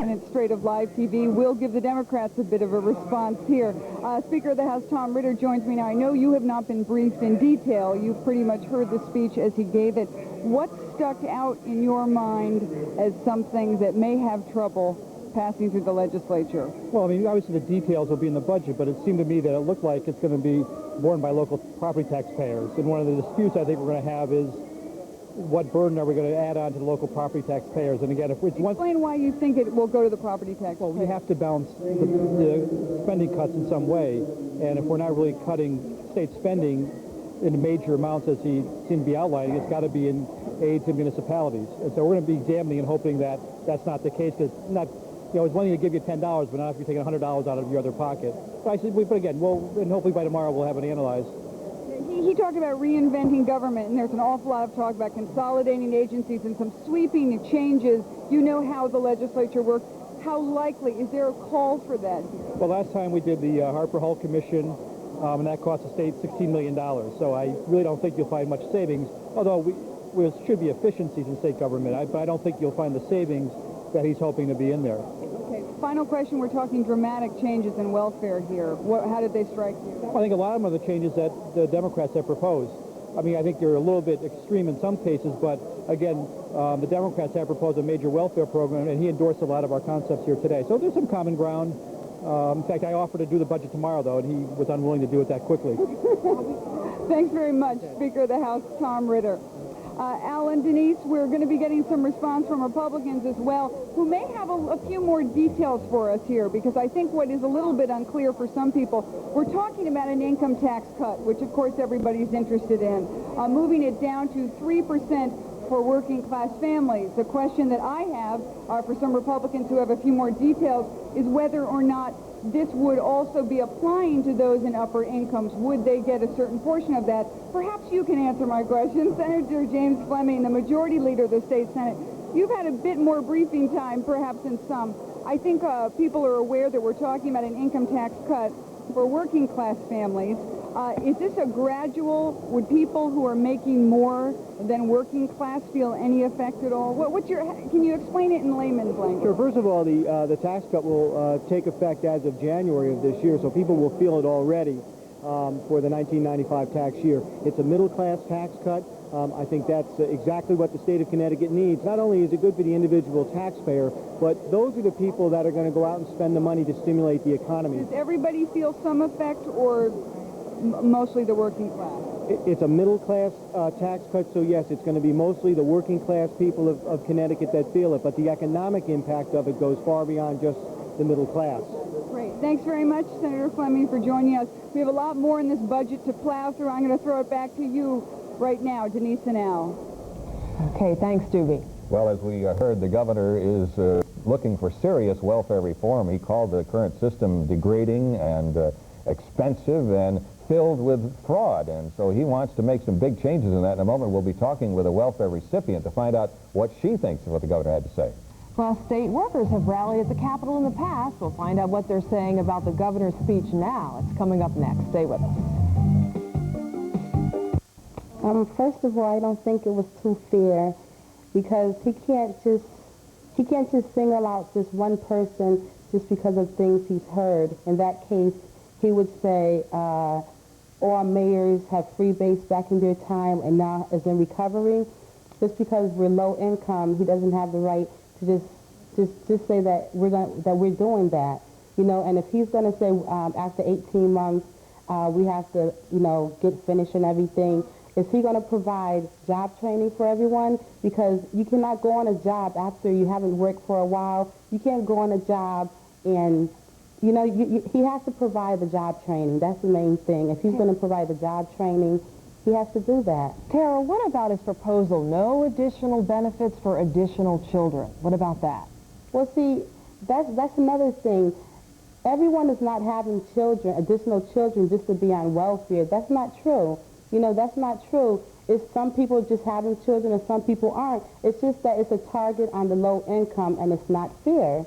And it's straight of live TV. We'll give the Democrats a bit of a response here. Speaker of the House Tom Ritter joins me now. I know you have not been briefed in detail. You've pretty much heard the speech as he gave it. What stuck out in your mind as something that may have trouble passing through the legislature? Well, I mean, obviously the details will be in the budget, but it seemed to me that it looked like it's going to be borne by local property taxpayers. And one of the disputes I think we're going to have is what burden are we going to add on to the local property taxpayers? And again, if it's Explain why you think it will go to the property taxpayers. Well, we have to balance the spending cuts in some way, and if we're not really cutting state spending in major amounts as he seemed to be outlining, it's got to be in aid to municipalities. And so we're going to be examining and hoping that that's not the case, because it's one thing to give you $10, but not if you're taking $100 out of your other pocket. But again, and hopefully by tomorrow we'll have it analyzed. He talked about reinventing government, and there's an awful lot of talk about consolidating agencies and some sweeping changes. You know how the legislature works. How likely is there a call for that? Well, last time we did the Harper-Hull Commission, and that cost the state $16 million. So I really don't think you'll find much savings, although there should be efficiencies in state government. But I don't think you'll find the savings that he's hoping to be in there. Okay, final question. We're talking dramatic changes in welfare here. How did they strike you? Well, I think a lot of them are the changes that the Democrats have proposed. I mean, I think they're a little bit extreme in some cases, but again, the Democrats have proposed a major welfare program, and he endorsed a lot of our concepts here today. So there's some common ground. In fact, I offered to do the budget tomorrow, though, and he was unwilling to do it that quickly. Thanks very much, Speaker of the House Tom Ritter. Alan, Denise, we're going to be getting some response from Republicans as well, who may have a few more details for us here, because I think what is a little bit unclear for some people, we're talking about an income tax cut, which of course everybody's interested in, moving it down to 3% for working class families. The question that I have for some Republicans who have a few more details is whether or not this would also be applying to those in upper incomes. Would they get a certain portion of that? Perhaps you can answer my question. Senator James Fleming, the majority leader of the state Senate, you've had a bit more briefing time, perhaps than some. I think people are aware that we're talking about an income tax cut for working class families. Is this a gradual? Would people who are making more than working class feel any effect at all? Can you explain it in layman's language? Sure. First of all, the tax cut will take effect as of January of this year, so people will feel it already for the 1995 tax year. It's a middle-class tax cut. I think that's exactly what the state of Connecticut needs. Not only is it good for the individual taxpayer, but those are the people that are going to go out and spend the money to stimulate the economy. Does everybody feel some effect, or mostly the working class? It's a middle-class tax cut, so yes, it's going to be mostly the working-class people of Connecticut that feel it, but the economic impact of it goes far beyond just the middle class. Great. Thanks very much, Senator Fleming, for joining us. We have a lot more in this budget to plow through. I'm going to throw it back to you right now, Denise and Al. Okay, thanks, Doobie. Well, as we heard, the governor is looking for serious welfare reform. He called the current system degrading and expensive and filled with fraud, and so he wants to make some big changes in that. In a moment, we'll be talking with a welfare recipient to find out what she thinks of what the governor had to say. Well, state workers have rallied at the Capitol in the past. We'll find out what they're saying about the governor's speech now. It's coming up next. Stay with us. First of all, I don't think it was too fair, because he can't just single out just one person just because of things he's heard. In that case, he would say all mayors have freebase back in their time and now is in recovery. Just because we're low income, he doesn't have the right to just say that we're doing that. And if he's going to say after 18 months we have to get finished and everything, is he going to provide job training for everyone? Because you cannot go on a job after you haven't worked for a while. You can't go on a job and he has to provide the job training. That's the main thing. If he's going to provide the job training, he has to do that. Tara, what about his proposal? No additional benefits for additional children. What about that? Well, see, that's another thing. Everyone is not having children, additional children, just to be on welfare. That's not true. That's not true. It's some people just having children and some people aren't. It's just that it's a target on the low income, and it's not fair.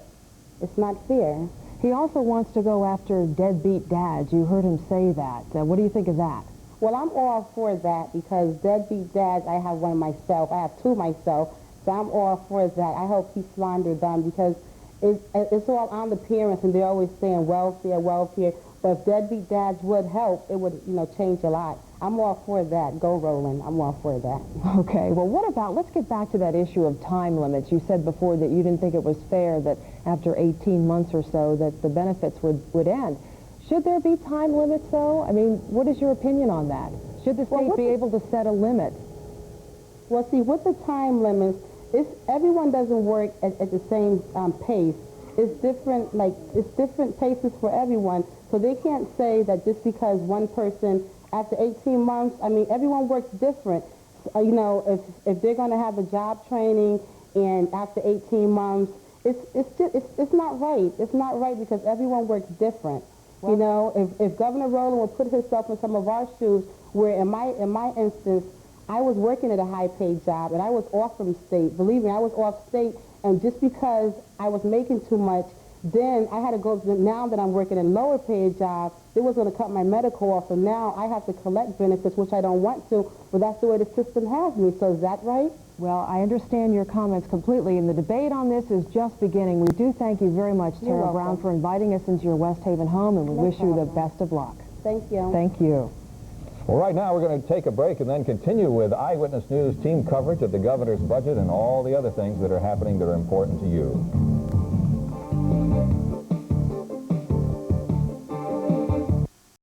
It's not fair. He also wants to go after deadbeat dads. You heard him say that. What do you think of that? Well, I'm all for that, because deadbeat dads, I have one myself. I have two myself, so I'm all for that. I hope he squandered them, because it's all on the parents, and they're always saying welfare, welfare. But if deadbeat dads would help, it would, change a lot. I'm all for that. Go, Rowland. I'm all for that. Okay, well, what about, let's get back to that issue of time limits. You said before that you didn't think it was fair that after 18 months or so that the benefits would end. Should there be time limits, though? I mean, what is your opinion on that? Should the state be able to set a limit? Well, see, with the time limits, everyone doesn't work at the same pace. It's different, it's different paces for everyone. So they can't say that just because one person, after 18 months, I mean, everyone works different. If they're going to have a job training and after 18 months, it's not right. It's not right because everyone works different. Well, if Governor Rowland would put herself in some of our shoes, where in my instance, I was working at a high-paid job, and I was off from state. Believe me, I was off state, and just because I was making too much, then I had to go, now that I'm working a lower-paid job, they was going to cut my medical off, and now I have to collect benefits, which I don't want to, but that's the way the system has me. So is that right? Well, I understand your comments completely, and the debate on this is just beginning. We do thank you very much, Tara Brown, for inviting us into your West Haven home, and we wish you the best of luck. Thank you. Thank you. Well, right now we're going to take a break and then continue with Eyewitness News team coverage of the governor's budget and all the other things that are happening that are important to you.